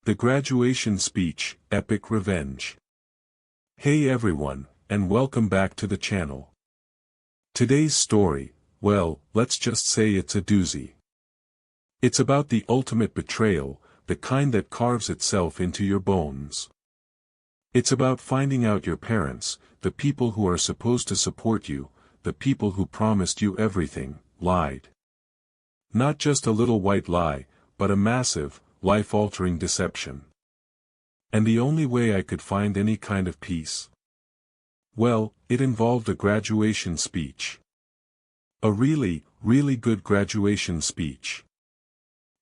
The Graduation Speech, Epic Revenge. Hey everyone, and welcome back to the channel. Today's story, well, let's just say it's a doozy. It's about the ultimate betrayal, the kind that carves itself into your bones. It's about finding out your parents, the people who are supposed to support you, the people who promised you everything, lied. Not just a little white lie, but a massive, life-altering deception. And the only way I could find any kind of peace? Well, it involved a graduation speech. A really, really good graduation speech.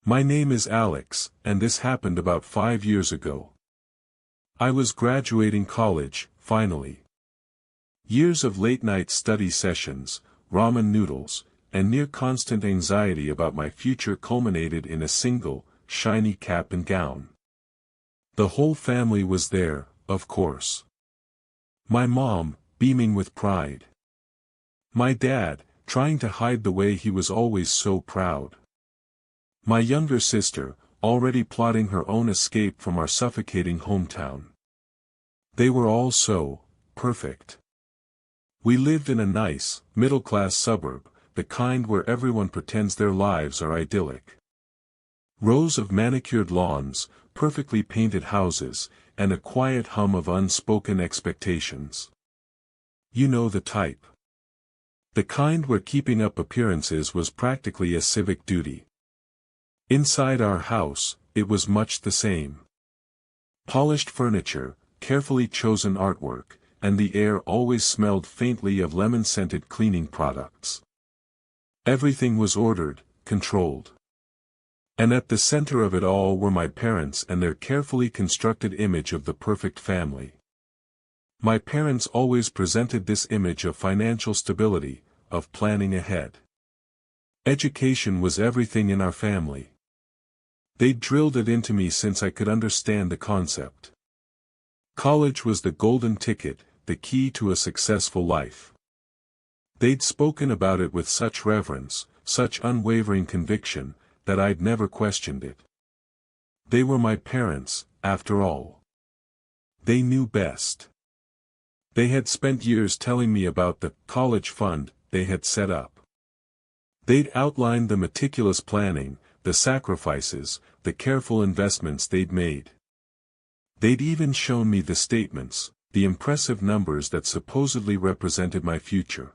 My name is Alex, and this happened about 5 years ago. I was graduating college, finally. Years of late-night study sessions, ramen noodles, and near-constant anxiety about my future culminated in a single, shiny cap and gown. The whole family was there, of course. My mom, beaming with pride. My dad, trying to hide the way he was always so proud. My younger sister, already plotting her own escape from our suffocating hometown. They were all so perfect. We lived in a nice, middle-class suburb, the kind where everyone pretends their lives are idyllic. Rows of manicured lawns, perfectly painted houses, and a quiet hum of unspoken expectations. You know the type. The kind where keeping up appearances was practically a civic duty. Inside our house, it was much the same. Polished furniture, carefully chosen artwork, and the air always smelled faintly of lemon-scented cleaning products. Everything was ordered, controlled. And at the center of it all were my parents and their carefully constructed image of the perfect family. My parents always presented this image of financial stability, of planning ahead. Education was everything in our family. They'd drilled it into me since I could understand the concept. College was the golden ticket, the key to a successful life. They'd spoken about it with such reverence, such unwavering conviction, that I'd never questioned it. They were my parents, after all. They knew best. They had spent years telling me about the college fund they had set up. They'd outlined the meticulous planning, the sacrifices, the careful investments they'd made. They'd even shown me the statements, the impressive numbers that supposedly represented my future.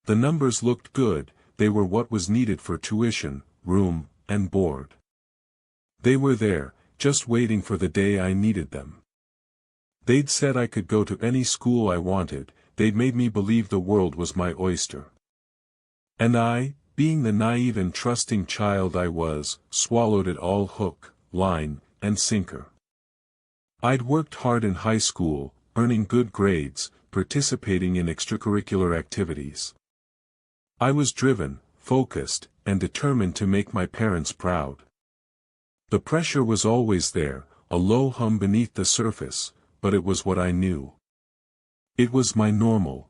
The numbers looked good, they were what was needed for tuition, room, and board. They were there, just waiting for the day I needed them. They'd said I could go to any school I wanted, they'd made me believe the world was my oyster. And I, being the naive and trusting child I was, swallowed it all hook, line, and sinker. I'd worked hard in high school, earning good grades, participating in extracurricular activities. I was driven, focused, and determined to make my parents proud. The pressure was always there, a low hum beneath the surface, but it was what I knew. It was my normal.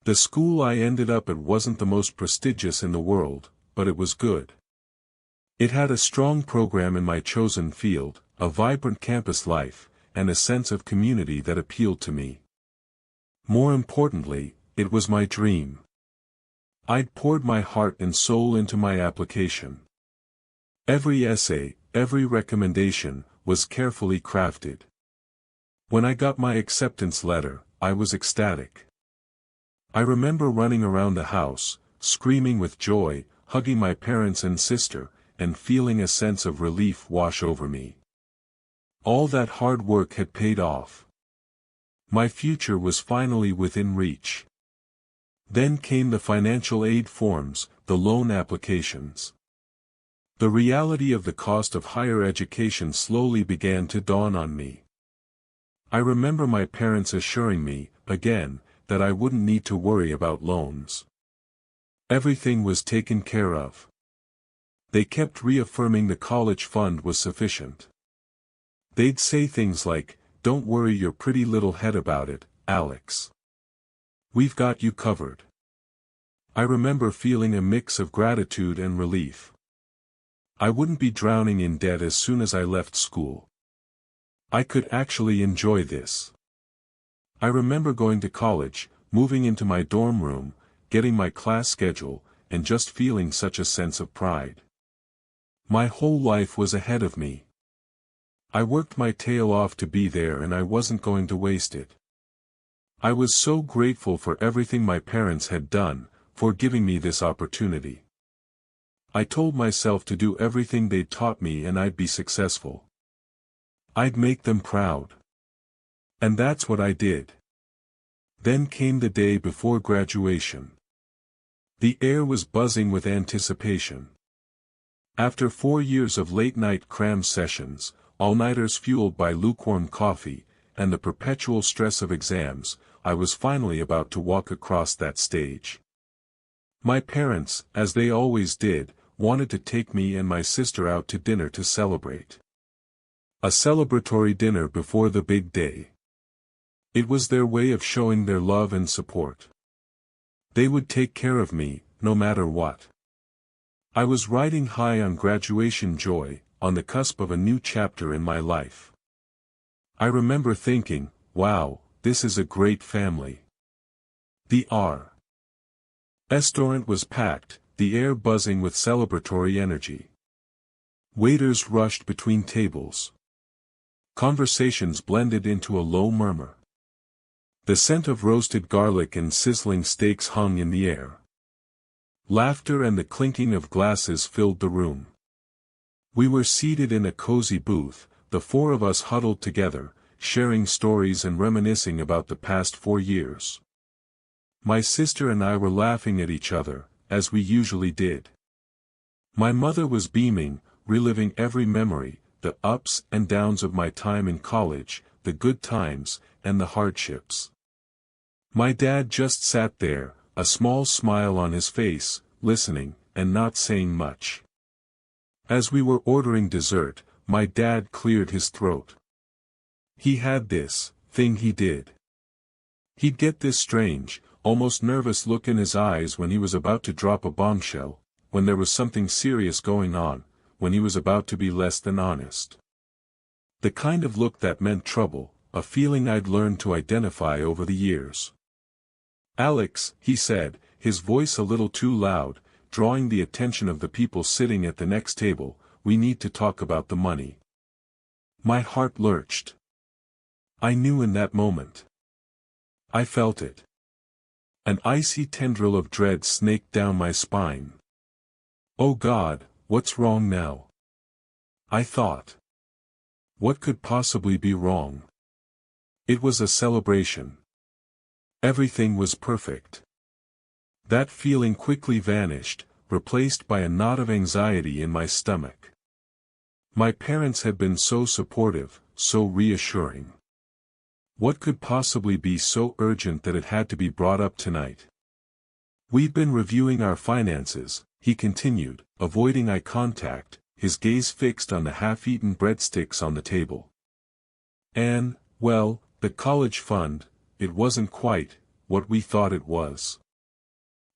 The school I ended up at wasn't the most prestigious in the world, but it was good. It had a strong program in my chosen field, a vibrant campus life, and a sense of community that appealed to me. More importantly, it was my dream. I'd poured my heart and soul into my application. Every essay, every recommendation, was carefully crafted. When I got my acceptance letter, I was ecstatic. I remember running around the house, screaming with joy, hugging my parents and sister, and feeling a sense of relief wash over me. All that hard work had paid off. My future was finally within reach. Then came the financial aid forms, the loan applications. The reality of the cost of higher education slowly began to dawn on me. I remember my parents assuring me, again, that I wouldn't need to worry about loans. Everything was taken care of. They kept reaffirming the college fund was sufficient. They'd say things like, "Don't worry your pretty little head about it, Alex. We've got you covered." I remember feeling a mix of gratitude and relief. I wouldn't be drowning in debt as soon as I left school. I could actually enjoy this. I remember going to college, moving into my dorm room, getting my class schedule, and just feeling such a sense of pride. My whole life was ahead of me. I worked my tail off to be there and I wasn't going to waste it. I was so grateful for everything my parents had done, for giving me this opportunity. I told myself to do everything they'd taught me and I'd be successful. I'd make them proud. And that's what I did. Then came the day before graduation. The air was buzzing with anticipation. After 4 years of late-night cram sessions, all-nighters fueled by lukewarm coffee, and the perpetual stress of exams, I was finally about to walk across that stage. My parents, as they always did, wanted to take me and my sister out to dinner to celebrate. A celebratory dinner before the big day. It was their way of showing their love and support. They would take care of me, no matter what. I was riding high on graduation joy, on the cusp of a new chapter in my life. I remember thinking, wow, this is a great family. The restaurant was packed, the air buzzing with celebratory energy. Waiters rushed between tables. Conversations blended into a low murmur. The scent of roasted garlic and sizzling steaks hung in the air. Laughter and the clinking of glasses filled the room. We were seated in a cozy booth, the four of us huddled together, sharing stories and reminiscing about the past 4 years. My sister and I were laughing at each other, as we usually did. My mother was beaming, reliving every memory, the ups and downs of my time in college, the good times, and the hardships. My dad just sat there, a small smile on his face, listening, and not saying much. As we were ordering dessert, my dad cleared his throat. He had this thing he did. He'd get this strange, almost nervous look in his eyes when he was about to drop a bombshell, when there was something serious going on, when he was about to be less than honest. The kind of look that meant trouble, a feeling I'd learned to identify over the years. "Alex," he said, his voice a little too loud, drawing the attention of the people sitting at the next table, "we need to talk about the money." My heart lurched. I knew in that moment. I felt it. An icy tendril of dread snaked down my spine. Oh God, what's wrong now? I thought. What could possibly be wrong? It was a celebration. Everything was perfect. That feeling quickly vanished, replaced by a knot of anxiety in my stomach. My parents had been so supportive, so reassuring. What could possibly be so urgent that it had to be brought up tonight? "We've been reviewing our finances," he continued, avoiding eye contact, his gaze fixed on the half-eaten breadsticks on the table. "And, well, the college fund, it wasn't quite what we thought it was."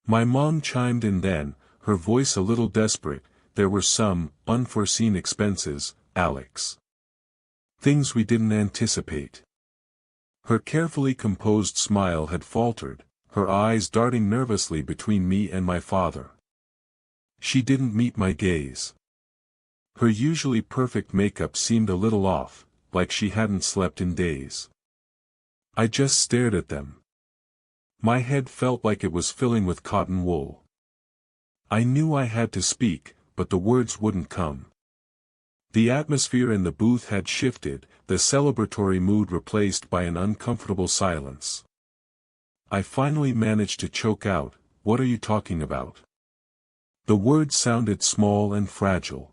My mom chimed in then, her voice a little desperate, "There were some unforeseen expenses, Alex. Things we didn't anticipate." Her carefully composed smile had faltered, her eyes darting nervously between me and my father. She didn't meet my gaze. Her usually perfect makeup seemed a little off, like she hadn't slept in days. I just stared at them. My head felt like it was filling with cotton wool. I knew I had to speak, but the words wouldn't come. The atmosphere in the booth had shifted, the celebratory mood replaced by an uncomfortable silence. I finally managed to choke out, "What are you talking about?" The words sounded small and fragile.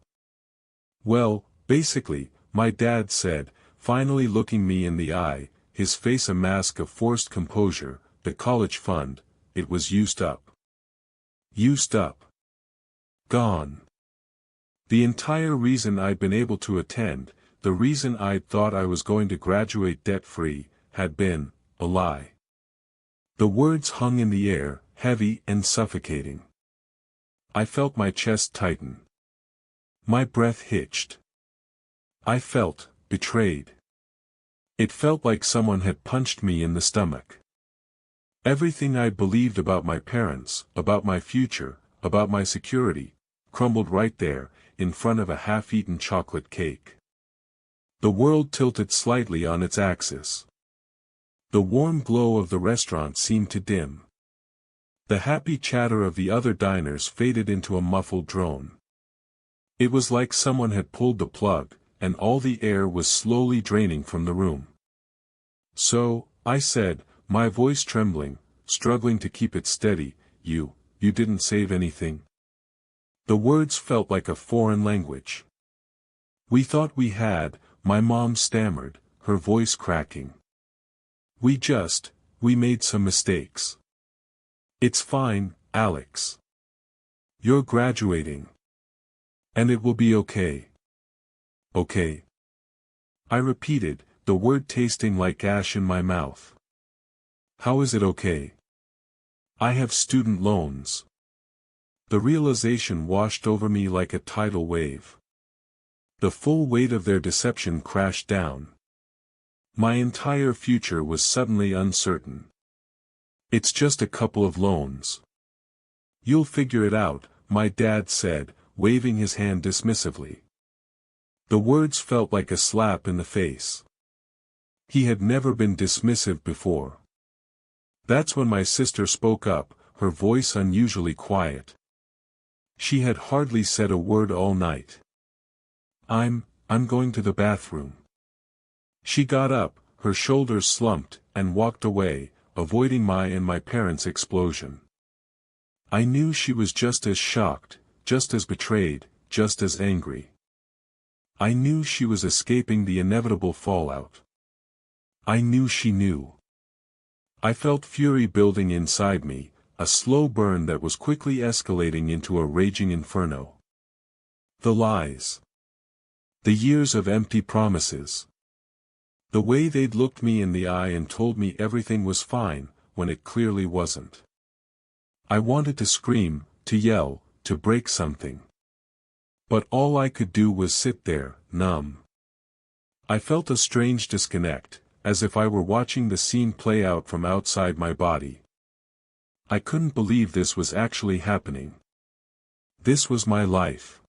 "Well, basically," my dad said, finally looking me in the eye, his face a mask of forced composure, "the college fund, it was used up. Used up. Gone. The entire reason I'd been able to attend, the reason I'd thought I was going to graduate debt-free, had been a lie." The words hung in the air, heavy and suffocating. I felt my chest tighten. My breath hitched. I felt betrayed. It felt like someone had punched me in the stomach. Everything I believed about my parents, about my future, about my security, crumbled right there, in front of a half-eaten chocolate cake. The world tilted slightly on its axis. The warm glow of the restaurant seemed to dim. The happy chatter of the other diners faded into a muffled drone. It was like someone had pulled the plug, and all the air was slowly draining from the room. "So," I said, my voice trembling, struggling to keep it steady, you didn't save anything?" The words felt like a foreign language. "We thought we had," my mom stammered, her voice cracking. We made some mistakes. It's fine, Alex. You're graduating. And it will be okay." "Okay?" I repeated, the word tasting like ash in my mouth. "How is it okay? I have student loans." The realization washed over me like a tidal wave. The full weight of their deception crashed down. My entire future was suddenly uncertain. "It's just a couple of loans. You'll figure it out," my dad said, waving his hand dismissively. The words felt like a slap in the face. He had never been dismissive before. That's when my sister spoke up, her voice unusually quiet. She had hardly said a word all night. I'm going to the bathroom." She got up, her shoulders slumped, and walked away, avoiding my parents' explosion. I knew she was just as shocked, just as betrayed, just as angry. I knew she was escaping the inevitable fallout. I knew she knew. I felt fury building inside me, a slow burn that was quickly escalating into a raging inferno. The lies. The years of empty promises. The way they'd looked me in the eye and told me everything was fine, when it clearly wasn't. I wanted to scream, to yell, to break something. But all I could do was sit there, numb. I felt a strange disconnect, as if I were watching the scene play out from outside my body. I couldn't believe this was actually happening. This was my life.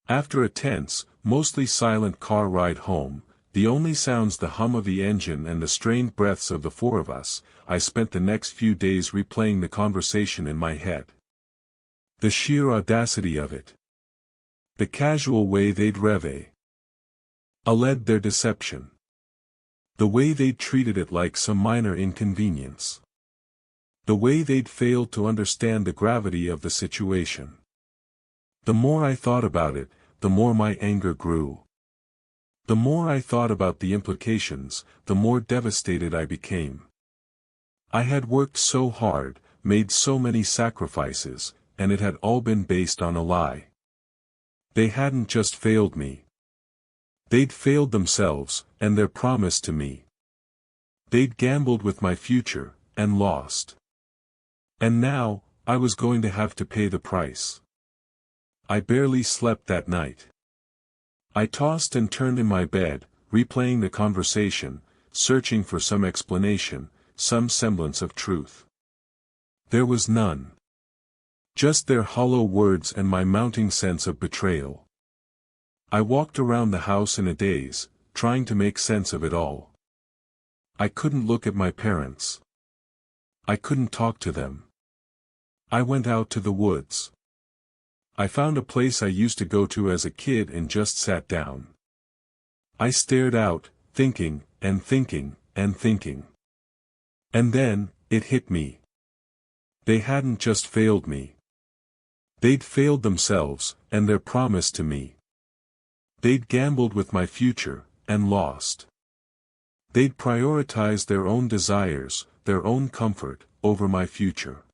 After a tense, mostly silent car ride home, the only sounds the hum of the engine and the strained breaths of the four of us, I spent the next few days replaying the conversation in my head. The sheer audacity of it. The casual way they'd alleged their deception. The way they'd treated it like some minor inconvenience. The way they'd failed to understand the gravity of the situation. The more I thought about it, the more my anger grew. The more I thought about the implications, the more devastated I became. I had worked so hard, made so many sacrifices, and it had all been based on a lie. They hadn't just failed me. They'd failed themselves, and their promise to me. They'd gambled with my future, and lost. And now, I was going to have to pay the price. I barely slept that night. I tossed and turned in my bed, replaying the conversation, searching for some explanation, some semblance of truth. There was none. Just their hollow words and my mounting sense of betrayal. I walked around the house in a daze, trying to make sense of it all. I couldn't look at my parents. I couldn't talk to them. I went out to the woods. I found a place I used to go to as a kid and just sat down. I stared out, thinking, and thinking, and thinking. And then, it hit me. They hadn't just failed me. They'd failed themselves, and their promise to me. They'd gambled with my future, and lost. They'd prioritized their own desires, their own comfort, over my future.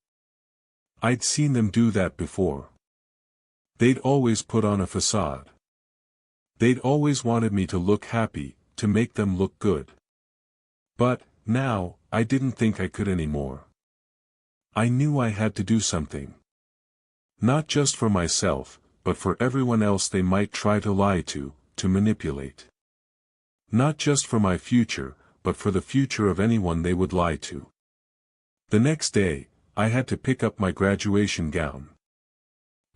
I'd seen them do that before. They'd always put on a facade. They'd always wanted me to look happy, to make them look good. But, now, I didn't think I could anymore. I knew I had to do something. Not just for myself, but for everyone else they might try to lie to manipulate. Not just for my future, but for the future of anyone they would lie to. The next day, I had to pick up my graduation gown.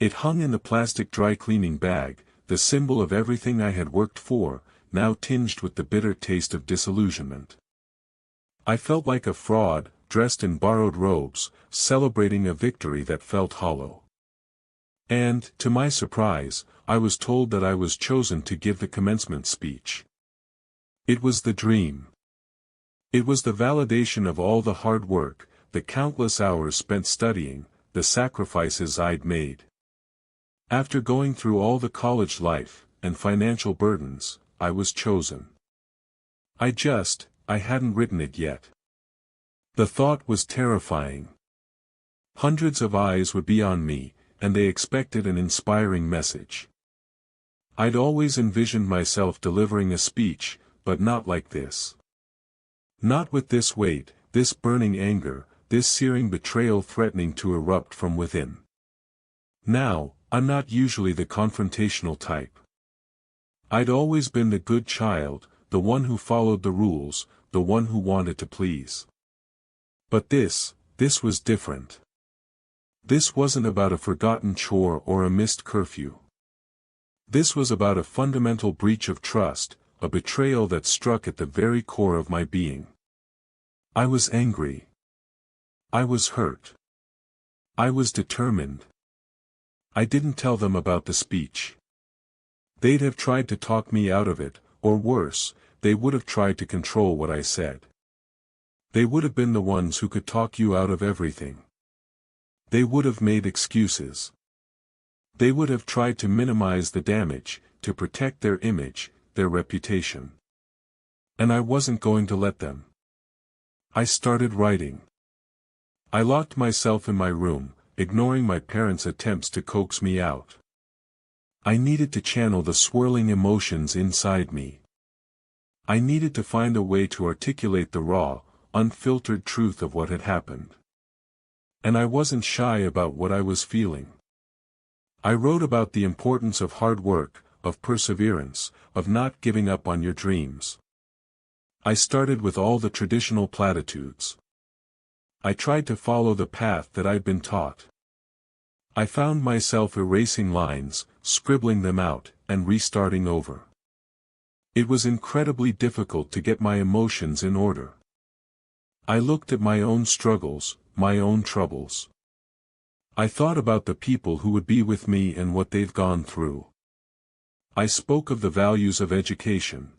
It hung in the plastic dry cleaning bag, the symbol of everything I had worked for, now tinged with the bitter taste of disillusionment. I felt like a fraud, dressed in borrowed robes, celebrating a victory that felt hollow. And, to my surprise, I was told that I was chosen to give the commencement speech. It was the dream. It was the validation of all the hard work, the countless hours spent studying, the sacrifices I'd made. After going through all the college life, and financial burdens, I was chosen. I hadn't written it yet. The thought was terrifying. Hundreds of eyes would be on me, and they expected an inspiring message. I'd always envisioned myself delivering a speech, but not like this. Not with this weight, this burning anger, this searing betrayal threatening to erupt from within. Now, I'm not usually the confrontational type. I'd always been the good child, the one who followed the rules, the one who wanted to please. But this was different. This wasn't about a forgotten chore or a missed curfew. This was about a fundamental breach of trust, a betrayal that struck at the very core of my being. I was angry. I was hurt. I was determined. I didn't tell them about the speech. They'd have tried to talk me out of it, or worse, they would have tried to control what I said. They would have been the ones who could talk you out of everything. They would have made excuses. They would have tried to minimize the damage, to protect their image, their reputation. And I wasn't going to let them. I started writing. I locked myself in my room, ignoring my parents' attempts to coax me out. I needed to channel the swirling emotions inside me. I needed to find a way to articulate the raw, unfiltered truth of what had happened. And I wasn't shy about what I was feeling. I wrote about the importance of hard work, of perseverance, of not giving up on your dreams. I started with all the traditional platitudes. I tried to follow the path that I'd been taught. I found myself erasing lines, scribbling them out, and restarting over. It was incredibly difficult to get my emotions in order. I looked at my own struggles, my own troubles. I thought about the people who would be with me and what they've gone through. I spoke of the values of education.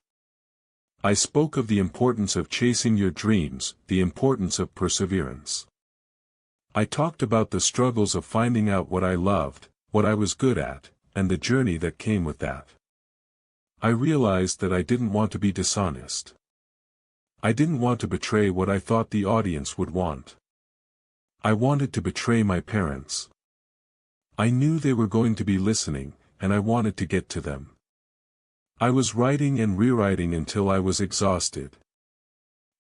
I spoke of the importance of chasing your dreams, the importance of perseverance. I talked about the struggles of finding out what I loved, what I was good at, and the journey that came with that. I realized that I didn't want to be dishonest. I didn't want to betray what I thought the audience would want. I wanted to betray my parents. I knew they were going to be listening, and I wanted to get to them. I was writing and rewriting until I was exhausted.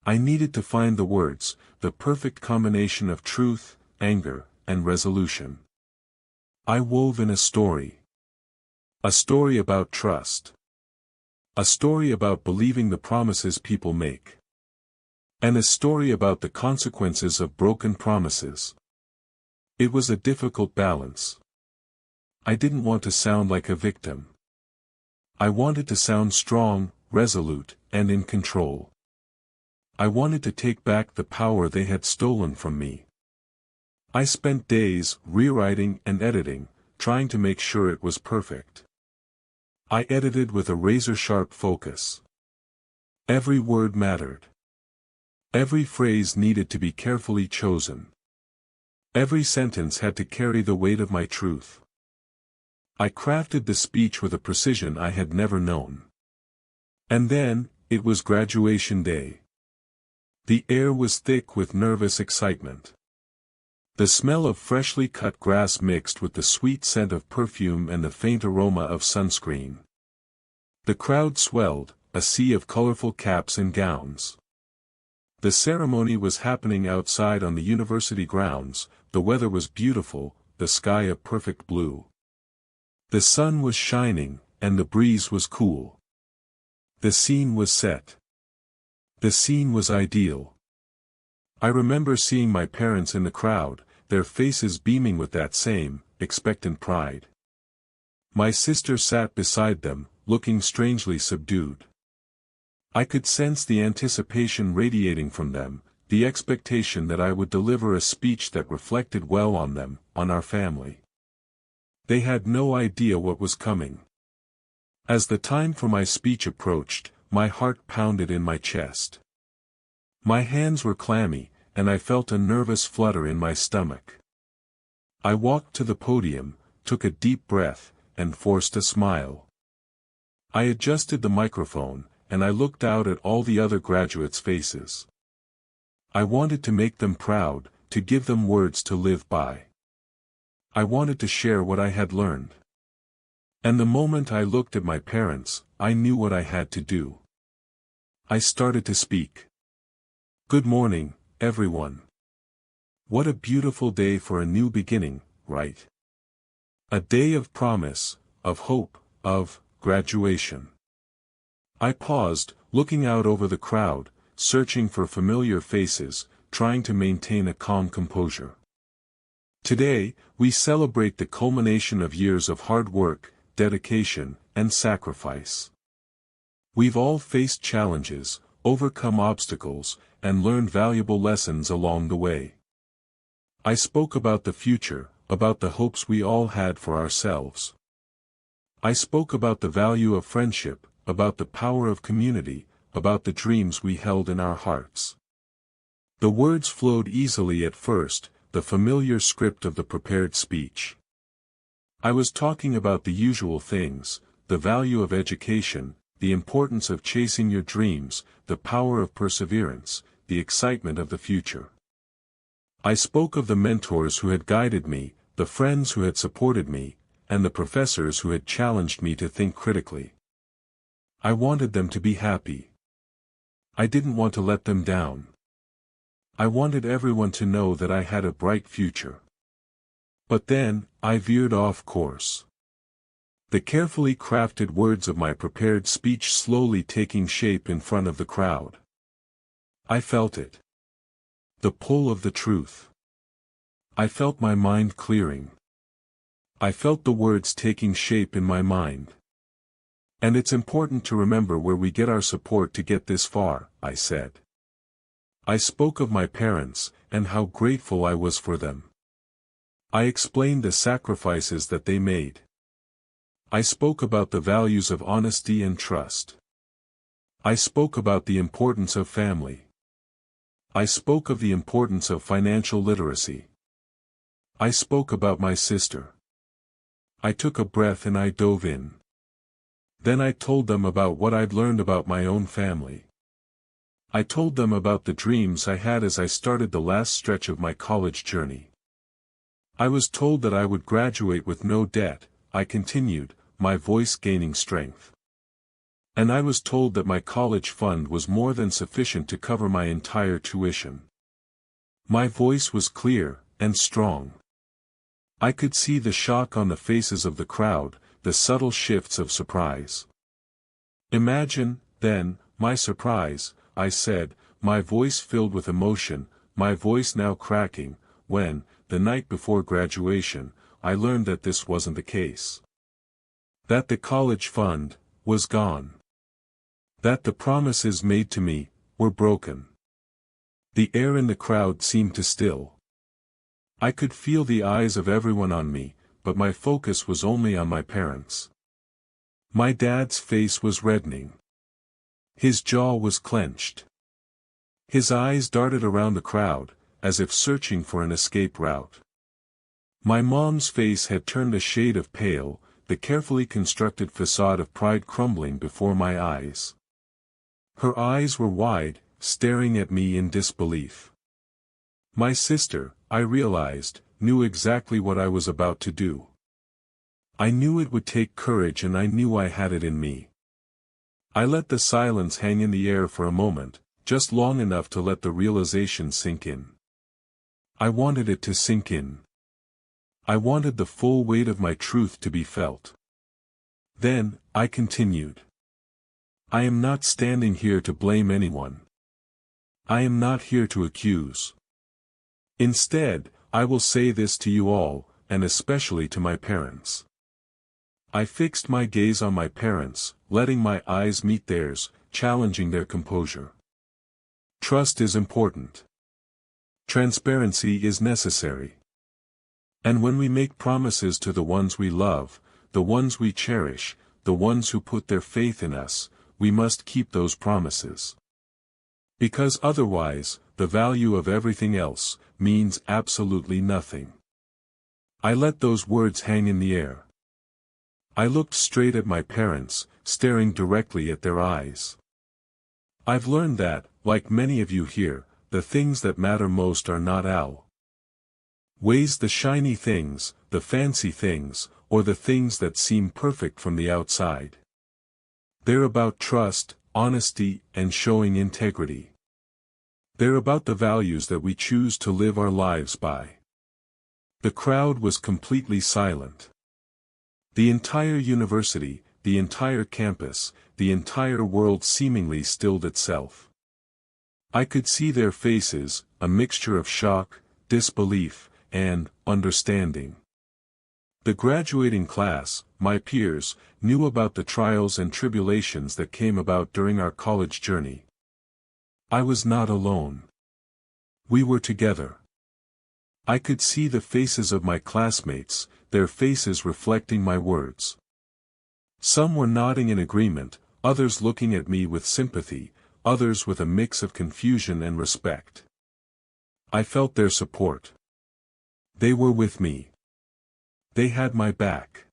I needed to find the words, the perfect combination of truth, anger, and resolution. I wove in a story. A story about trust. A story about believing the promises people make. And a story about the consequences of broken promises. It was a difficult balance. I didn't want to sound like a victim. I wanted to sound strong, resolute, and in control. I wanted to take back the power they had stolen from me. I spent days rewriting and editing, trying to make sure it was perfect. I edited with a razor-sharp focus. Every word mattered. Every phrase needed to be carefully chosen. Every sentence had to carry the weight of my truth. I crafted the speech with a precision I had never known. And then, it was graduation day. The air was thick with nervous excitement. The smell of freshly cut grass mixed with the sweet scent of perfume and the faint aroma of sunscreen. The crowd swelled, a sea of colorful caps and gowns. The ceremony was happening outside on the university grounds, the weather was beautiful, the sky a perfect blue. The sun was shining, and the breeze was cool. The scene was set. The scene was ideal. I remember seeing my parents in the crowd, their faces beaming with that same, expectant pride. My sister sat beside them, looking strangely subdued. I could sense the anticipation radiating from them, the expectation that I would deliver a speech that reflected well on them, on our family. They had no idea what was coming. As the time for my speech approached, my heart pounded in my chest. My hands were clammy, and I felt a nervous flutter in my stomach. I walked to the podium, took a deep breath, and forced a smile. I adjusted the microphone, and I looked out at all the other graduates' faces. I wanted to make them proud, to give them words to live by. I wanted to share what I had learned. And the moment I looked at my parents, I knew what I had to do. I started to speak. Good morning, everyone. What a beautiful day for a new beginning, right? A day of promise, of hope, of graduation. I paused, looking out over the crowd, searching for familiar faces, trying to maintain a calm composure. Today, we celebrate the culmination of years of hard work, dedication, and sacrifice. We've all faced challenges, overcome obstacles, and learned valuable lessons along the way. I spoke about the future, about the hopes we all had for ourselves. I spoke about the value of friendship, about the power of community, about the dreams we held in our hearts. The words flowed easily at first, the familiar script of the prepared speech. I was talking about the usual things, the value of education, the importance of chasing your dreams, the power of perseverance, the excitement of the future. I spoke of the mentors who had guided me, the friends who had supported me, and the professors who had challenged me to think critically. I wanted them to be happy. I didn't want to let them down. I wanted everyone to know that I had a bright future. But then, I veered off course. The carefully crafted words of my prepared speech slowly taking shape in front of the crowd. I felt it. The pull of the truth. I felt my mind clearing. I felt the words taking shape in my mind. And it's important to remember where we get our support to get this far, I said. I spoke of my parents, and how grateful I was for them. I explained the sacrifices that they made. I spoke about the values of honesty and trust. I spoke about the importance of family. I spoke of the importance of financial literacy. I spoke about my sister. I took a breath and I dove in. Then I told them about what I'd learned about my own family. I told them about the dreams I had as I started the last stretch of my college journey. I was told that I would graduate with no debt, I continued, my voice gaining strength. And I was told that my college fund was more than sufficient to cover my entire tuition. My voice was clear, and strong. I could see the shock on the faces of the crowd, the subtle shifts of surprise. Imagine, then, my surprise, I said, my voice filled with emotion, my voice now cracking, when, the night before graduation, I learned that this wasn't the case. That the college fund was gone. That the promises made to me were broken. The air in the crowd seemed to still. I could feel the eyes of everyone on me, but my focus was only on my parents. My dad's face was reddening. His jaw was clenched. His eyes darted around the crowd, as if searching for an escape route. My mom's face had turned a shade of pale, the carefully constructed facade of pride crumbling before my eyes. Her eyes were wide, staring at me in disbelief. My sister, I realized, knew exactly what I was about to do. I knew it would take courage and I knew I had it in me. I let the silence hang in the air for a moment, just long enough to let the realization sink in. I wanted it to sink in. I wanted the full weight of my truth to be felt. Then, I continued. I am not standing here to blame anyone. I am not here to accuse. Instead, I will say this to you all, and especially to my parents. I fixed my gaze on my parents, letting my eyes meet theirs, challenging their composure. Trust is important. Transparency is necessary. And when we make promises to the ones we love, the ones we cherish, the ones who put their faith in us, we must keep those promises. Because otherwise, the value of everything else means absolutely nothing. I let those words hang in the air. I looked straight at my parents, staring directly at their eyes. I've learned that, like many of you here, the things that matter most are not always the shiny things, the fancy things, or the things that seem perfect from the outside. They're about trust, honesty, and showing integrity. They're about the values that we choose to live our lives by. The crowd was completely silent. The entire university, the entire campus, the entire world seemingly stilled itself. I could see their faces, a mixture of shock, disbelief, and understanding. The graduating class, my peers, knew about the trials and tribulations that came about during our college journey. I was not alone. We were together. I could see the faces of my classmates, their faces reflecting my words. Some were nodding in agreement, others looking at me with sympathy, others with a mix of confusion and respect. I felt their support. They were with me. They had my back.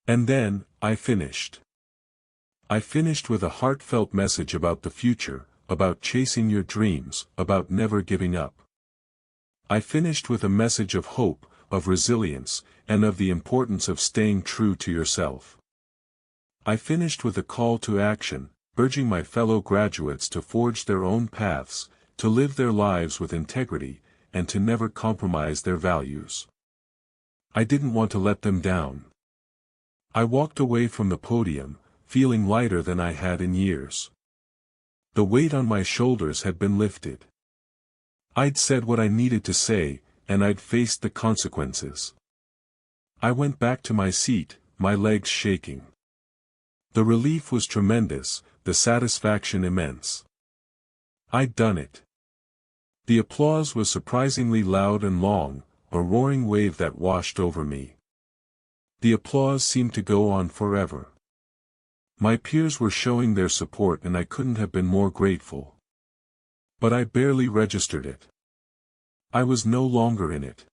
And then, I finished. I finished with a heartfelt message about the future, about chasing your dreams, about never giving up. I finished with a message of hope, of resilience, and of the importance of staying true to yourself. I finished with a call to action, urging my fellow graduates to forge their own paths, to live their lives with integrity, and to never compromise their values. I didn't want to let them down. I walked away from the podium, feeling lighter than I had in years. The weight on my shoulders had been lifted. I'd said what I needed to say, and I'd faced the consequences. I went back to my seat, my legs shaking. The relief was tremendous, the satisfaction immense. I'd done it. The applause was surprisingly loud and long, a roaring wave that washed over me. The applause seemed to go on forever. My peers were showing their support and I couldn't have been more grateful. But I barely registered it. I was no longer in it.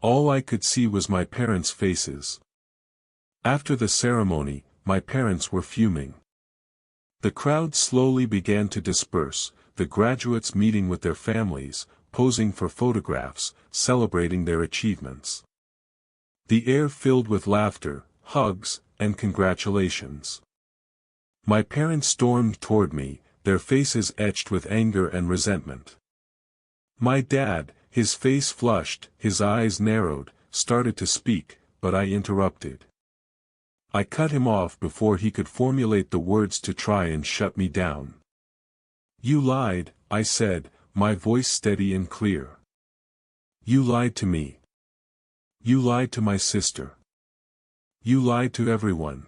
All I could see was my parents' faces. After the ceremony, my parents were fuming. The crowd slowly began to disperse, the graduates meeting with their families, posing for photographs, celebrating their achievements. The air filled with laughter, hugs, and congratulations. My parents stormed toward me, their faces etched with anger and resentment. My dad, his face flushed, his eyes narrowed, started to speak, but I interrupted. I cut him off before he could formulate the words to try and shut me down. "You lied," I said, my voice steady and clear. "You lied to me. You lied to my sister. You lied to everyone.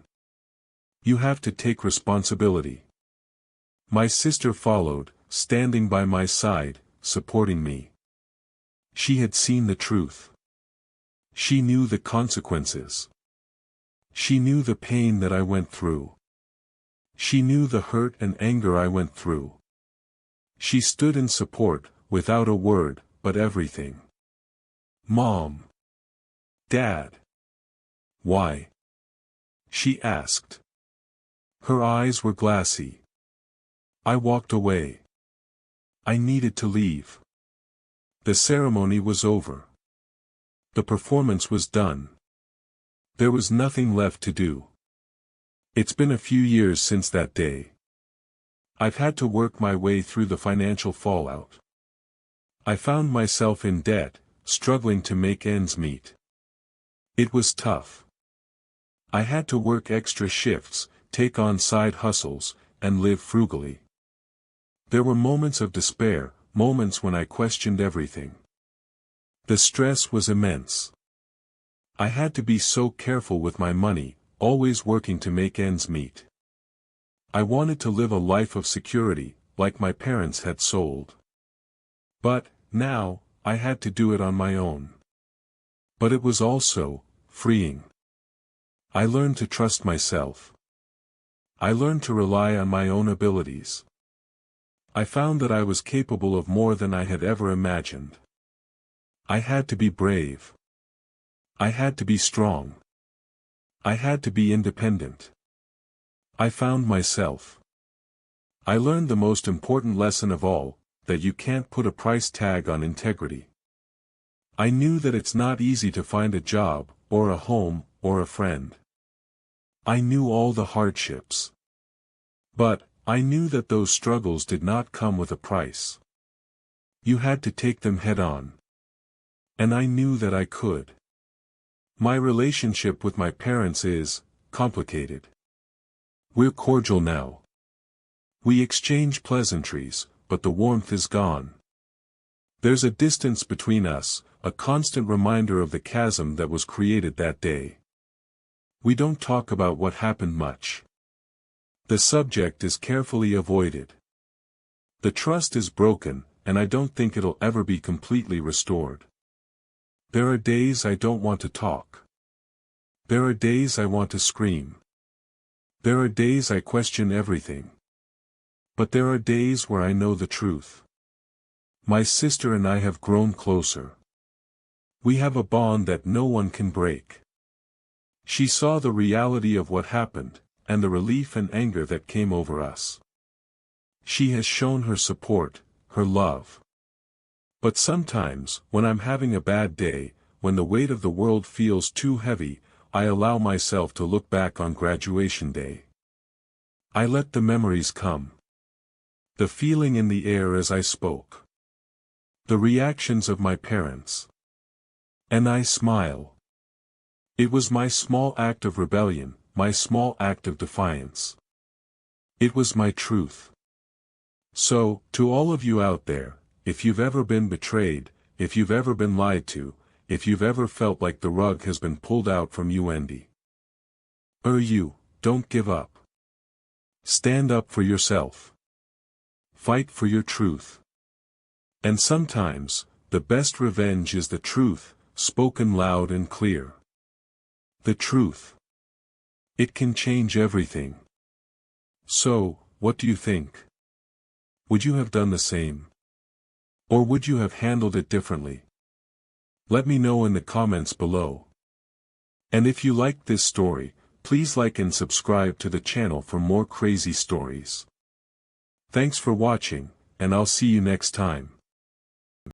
You have to take responsibility." My sister followed, standing by my side, supporting me. She had seen the truth. She knew the consequences. She knew the pain that I went through. She knew the hurt and anger I went through. She stood in support, without a word, but everything. "Mom. Dad. Why?" she asked. Her eyes were glassy. I walked away. I needed to leave. The ceremony was over. The performance was done. There was nothing left to do. It's been a few years since that day. I've had to work my way through the financial fallout. I found myself in debt, struggling to make ends meet. It was tough. I had to work extra shifts, take on side hustles, and live frugally. There were moments of despair, moments when I questioned everything. The stress was immense. I had to be so careful with my money, always working to make ends meet. I wanted to live a life of security, like my parents had sold. But, now, I had to do it on my own. But it was also freeing. I learned to trust myself. I learned to rely on my own abilities. I found that I was capable of more than I had ever imagined. I had to be brave. I had to be strong. I had to be independent. I found myself. I learned the most important lesson of all, that you can't put a price tag on integrity. I knew that it's not easy to find a job, or a home, or a friend. I knew all the hardships. But, I knew that those struggles did not come with a price. You had to take them head on. And I knew that I could. My relationship with my parents is complicated. We're cordial now. We exchange pleasantries, but the warmth is gone. There's a distance between us, a constant reminder of the chasm that was created that day. We don't talk about what happened much. The subject is carefully avoided. The trust is broken, and I don't think it'll ever be completely restored. There are days I don't want to talk. There are days I want to scream. There are days I question everything. But there are days where I know the truth. My sister and I have grown closer. We have a bond that no one can break. She saw the reality of what happened, and the relief and anger that came over us. She has shown her support, her love. But sometimes, when I'm having a bad day, when the weight of the world feels too heavy, I allow myself to look back on graduation day. I let the memories come. The feeling in the air as I spoke. The reactions of my parents. And I smile. It was my small act of rebellion, my small act of defiance. It was my truth. So, to all of you out there, if you've ever been betrayed, if you've ever been lied to, if you've ever felt like the rug has been pulled out from you, don't give up. Stand up for yourself. Fight for your truth. And sometimes, the best revenge is the truth, spoken loud and clear. The truth. It can change everything. So, what do you think? Would you have done the same? Or would you have handled it differently? Let me know in the comments below. And if you liked this story, please like and subscribe to the channel for more crazy stories. Thanks for watching, and I'll see you next time.